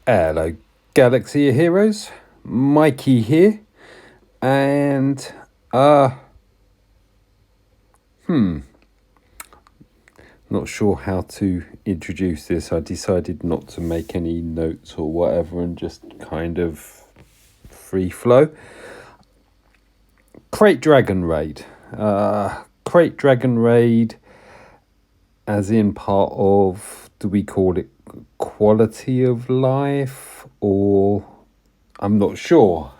Hello, Galaxy of Heroes. Mikey here, and not sure how to introduce this. I decided not to make any notes or whatever, and just kind of free flow. Krayt Dragon Raid. Krayt Dragon Raid, as in part of, do we call it quality of life, or I'm not sure.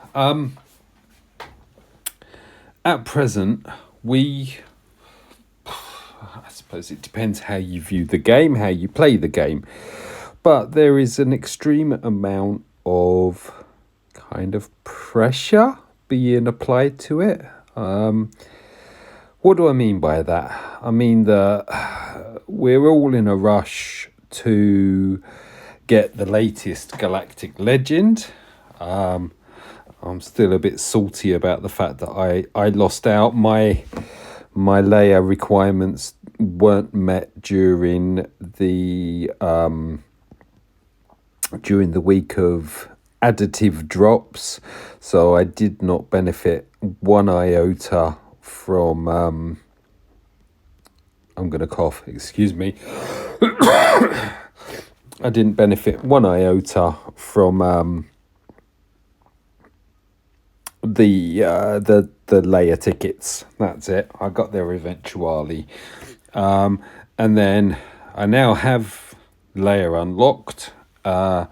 At present, I suppose it depends how you view the game, how you play the game, but there is an extreme amount of kind of pressure being applied to it. What do I mean by that? I mean that we're all in a rush to get the latest galactic legend. I'm still a bit salty about the fact that I lost out. My layer requirements weren't met during the week of additive drops, so I did not benefit one iota from I'm gonna cough, excuse me. I didn't benefit one iota from the layer tickets. That's it. I got there eventually, and then I now have layer unlocked, and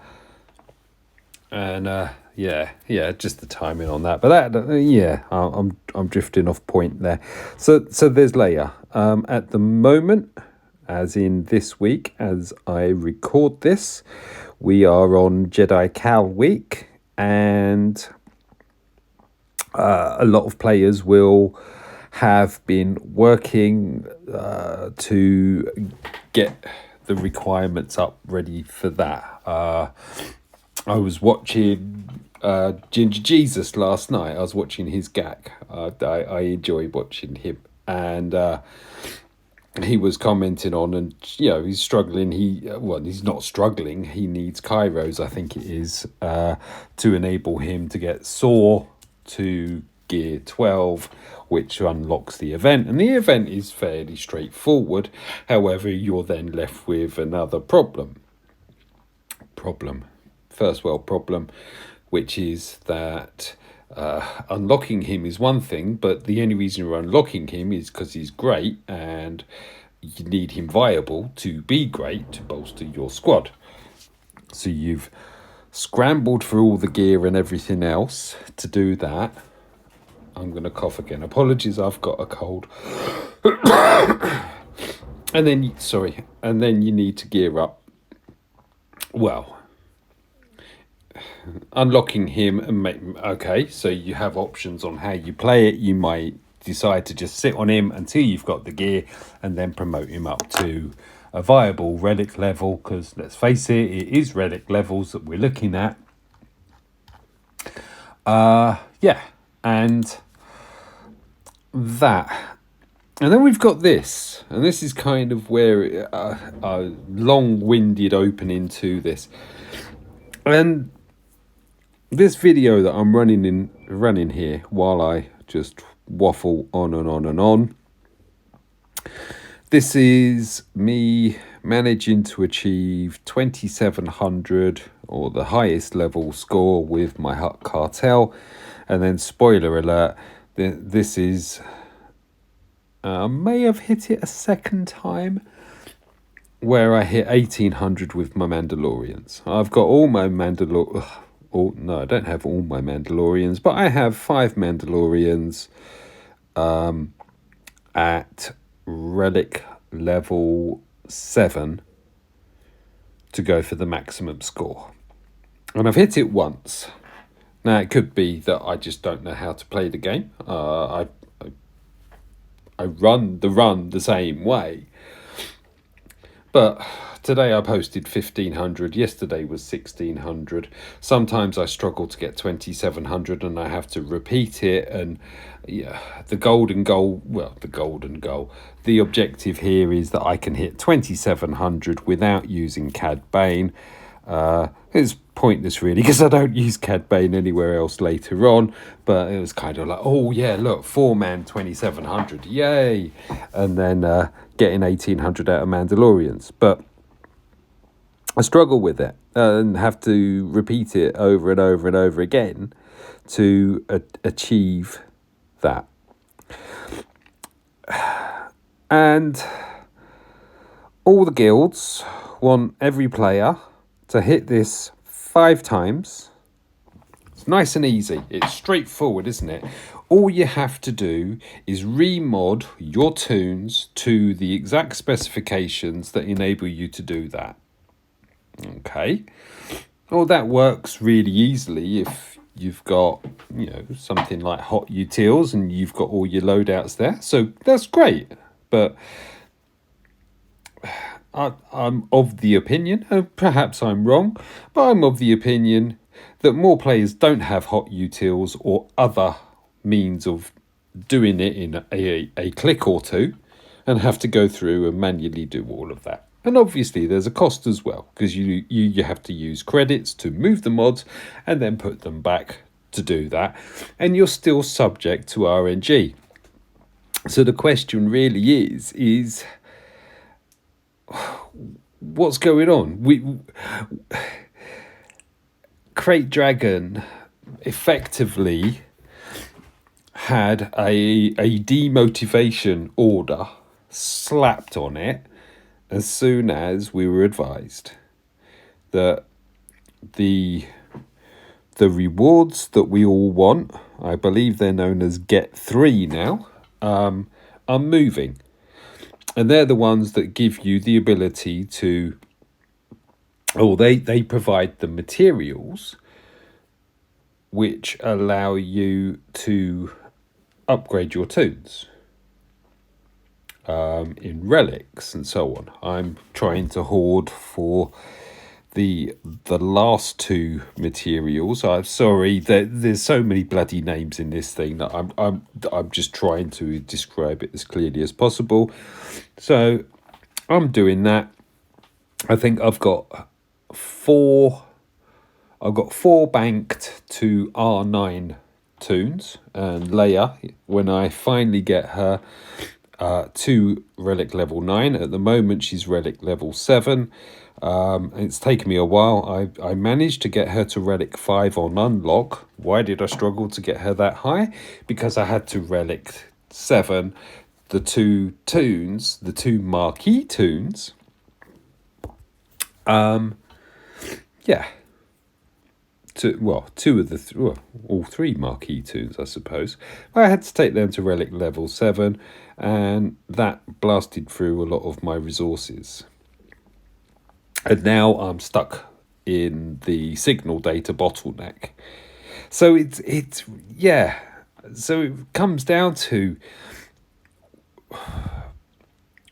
just the timing on that. But that I'm drifting off point there. So there's layer at the moment, as in this week, as I record this, we are on Jedi Cal week, and a lot of players will have been working to get the requirements up ready for that. I was watching Ginger Jesus last night. I was watching his gag. I enjoy watching him, and he was commenting on, and he's struggling. He's not struggling. He needs Kairos, I think it is, to enable him to get Saw to gear 12, which unlocks the event, and the event is fairly straightforward. However, you're then left with another first world problem, which is that unlocking him is one thing, but the only reason you're unlocking him is because he's great, and you need him viable to be great to bolster your squad. So you've scrambled for all the gear and everything else to do that. I'm going to cough again. Apologies, I've got a cold. and then you need to gear up. Well, unlocking him and so you have options on how you play it. You might decide to just sit on him until you've got the gear, and then promote him up to a viable relic level, because let's face it is relic levels that we're looking at. And that, and then we've got this, and this is kind of where a long-winded opening to this, and this video that I'm running here while I just waffle on and on and on. This is me managing to achieve 2700, or the highest level score, with my Hut Cartel. And then, spoiler alert, this is... may have hit it a second time, where I hit 1800 with my Mandalorians. I've got all my no, I don't have all my Mandalorians, but I have 5 Mandalorians at relic level 7 to go for the maximum score. And I've hit it once. Now, it could be that I just don't know how to play the game. I run the same way. But today I posted 1500. Yesterday was 1600. Sometimes I struggle to get 2700 and I have to repeat it. And the objective here is that I can hit 2700 without using Cad Bane. It's pointless really because I don't use Cad Bane anywhere else later on, but it was kind of like, oh yeah, look, 4-man 2700, yay, and then getting 1800 out of Mandalorians. But I struggle with it and have to repeat it over and over and over again to achieve that. And all the guilds want every player to hit this 5 times. It's nice and easy. It's straightforward, isn't it? All you have to do is remod your toons to the exact specifications that enable you to do that. Okay. Well, that works really easily if you've got, something like hot utils and you've got all your loadouts there. So that's great. But I'm of the opinion, and perhaps I'm wrong, but I'm of the opinion that more players don't have hot utils or other means of doing it in a click or two and have to go through and manually do all of that. And obviously there's a cost as well, because you have to use credits to move the mods and then put them back to do that. And you're still subject to RNG. So the question really is what's going on? Krayt Dragon effectively had a demotivation order slapped on it as soon as we were advised that the rewards that we all want, I believe they're known as Get 3 now, are moving. And they're the ones that give you the ability to, they provide the materials which allow you to upgrade your toons in relics and so on. I'm trying to hoard for the last 2 materials. I'm sorry that there's so many bloody names in this thing that I'm just trying to describe it as clearly as possible. So I'm doing that. I think I've got 4 banked to R9 toons, and Leia, when I finally get her to relic level 9, at the moment she's relic level 7. It's taken me a while. I managed to get her to relic 5 on unlock. Why did I struggle to get her that high? Because I had to relic 7 the 2 toons, the 2 marquee toons. Yeah. 2 of the all 3 marquee toons, I suppose. I had to take them to relic level 7, and that blasted through a lot of my resources. And now I'm stuck in the signal data bottleneck. So it's yeah. So it comes down to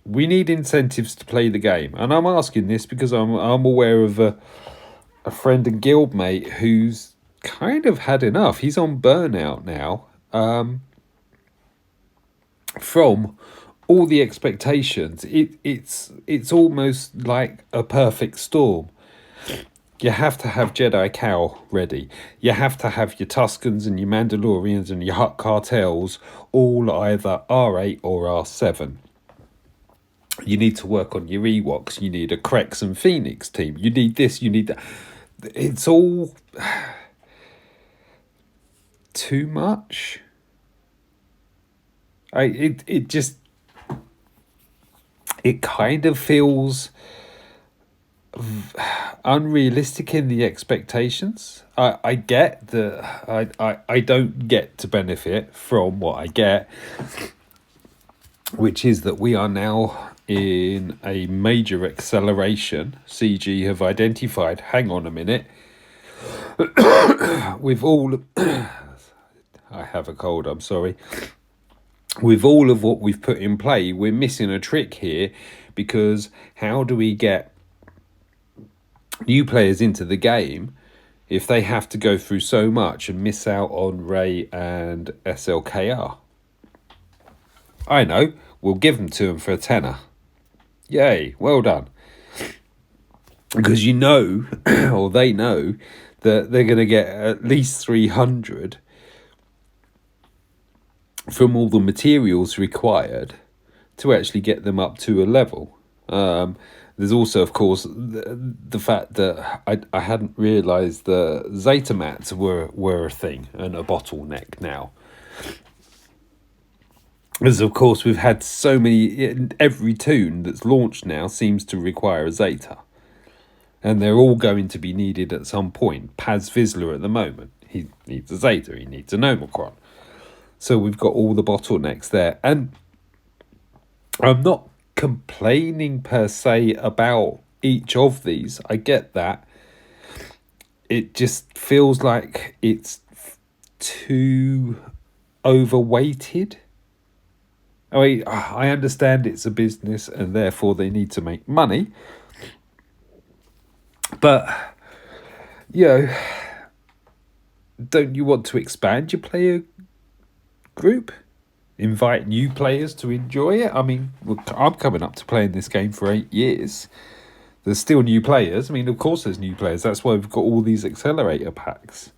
we need incentives to play the game, and I'm asking this because I'm aware of a friend and guildmate who's kind of had enough. He's on burnout now from all the expectations. It's almost like a perfect storm. You have to have Jedi Cow ready. You have to have your Tuskens and your Mandalorians and your Hutt cartels all either R8 or R7. You need to work on your Ewoks. You need a Krex and Phoenix team. You need this, you need that. It's all too much. It kind of feels unrealistic in the expectations. I get that I don't get to benefit from what I get, which is that we are now in a major acceleration. CG have identified, hang on a minute, with all I have a cold, I'm sorry. With all of what we've put in play, we're missing a trick here, because how do we get new players into the game if they have to go through so much and miss out on Ray and SLKR? I know, we'll give them to them for a tenner. Yay, well done. because you know, or they know, that they're going to get at least 300 from all the materials required to actually get them up to a level. There's also, of course, the fact that I hadn't realised the Zeta mats were a thing and a bottleneck now. As of course we've had so many, every tune that's launched now seems to require a Zeta. And they're all going to be needed at some point. Paz Vizsla at the moment, he needs a Zeta, he needs an Omicron. So we've got all the bottlenecks there. And I'm not complaining per se about each of these. I get that. It just feels like it's too overweighted. I mean, I understand it's a business and therefore they need to make money. But, don't you want to expand your player group? Invite new players to enjoy it? I mean, I'm coming up to playing this game for 8 years. There's still new players. I mean, of course there's new players. That's why we've got all these accelerator packs.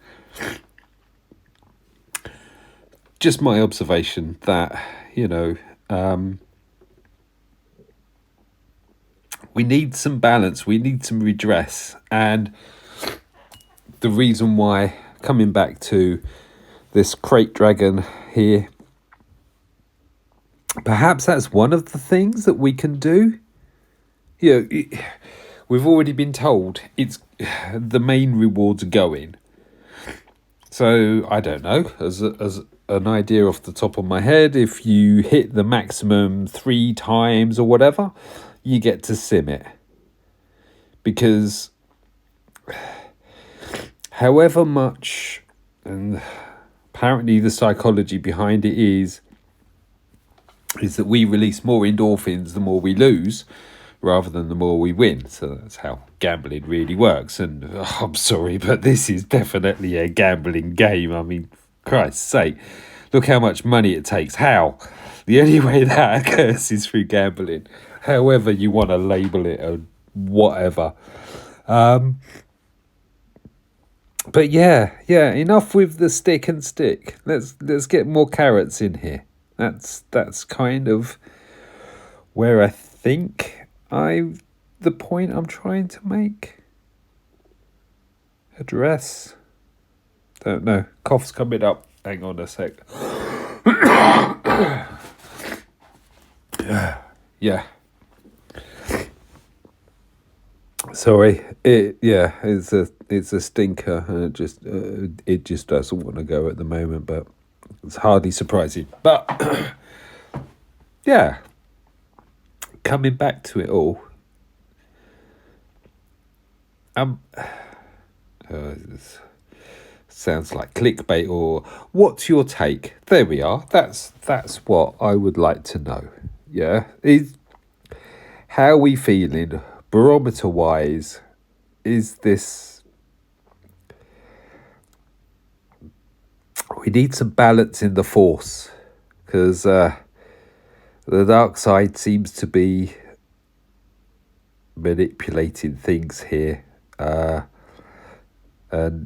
Just my observation that, we need some balance. We need some redress. And the reason why, coming back to this Krayt Dragon here, perhaps that's one of the things that we can do. We've already been told it's the main rewards going. So I don't know, as an idea off the top of my head, if you hit the maximum 3 times or whatever, you get to sim it. Because however much, and apparently the psychology behind it is that we release more endorphins the more we lose rather than the more we win. So that's how gambling really works. And I'm sorry, but this is definitely a gambling game. I mean, Christ's sake, look how much money it takes. How? The only way that occurs is through gambling. However you want to label it or whatever. But yeah, enough with the stick and stick. Let's get more carrots in here. That's kind of where I think the point I'm trying to make. Address. Don't know. Cough's coming up. Hang on a sec. Yeah. Sorry. It's a stinker, and it just doesn't want to go at the moment, but it's hardly surprising. But yeah, coming back to it all. This sounds like clickbait, or what's your take? There we are. That's what I would like to know. Yeah, how are we feeling barometer wise? Is this? We need some balance in the force, because the dark side seems to be manipulating things here. And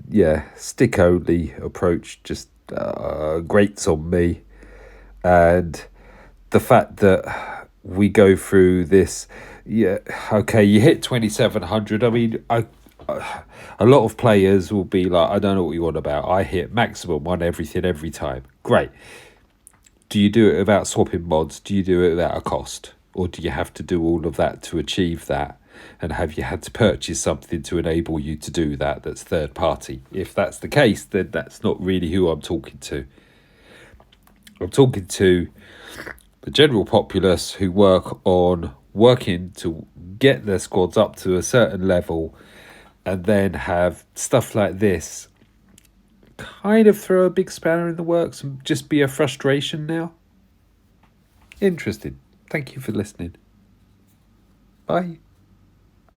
yeah, stick only approach just grates on me. And the fact that we go through this, okay, you hit 2,700. I mean, a lot of players will be like, I don't know what you want about. I hit maximum on everything every time. Great. Do you do it without swapping mods? Do you do it without a cost? Or do you have to do all of that to achieve that? And have you had to purchase something to enable you to do that that's third party? If that's the case, then that's not really who I'm talking to. I'm talking to the general populace who working to get their squads up to a certain level, and then have stuff like this kind of throw a big spanner in the works and just be a frustration now. Interesting. Thank you for listening. Bye.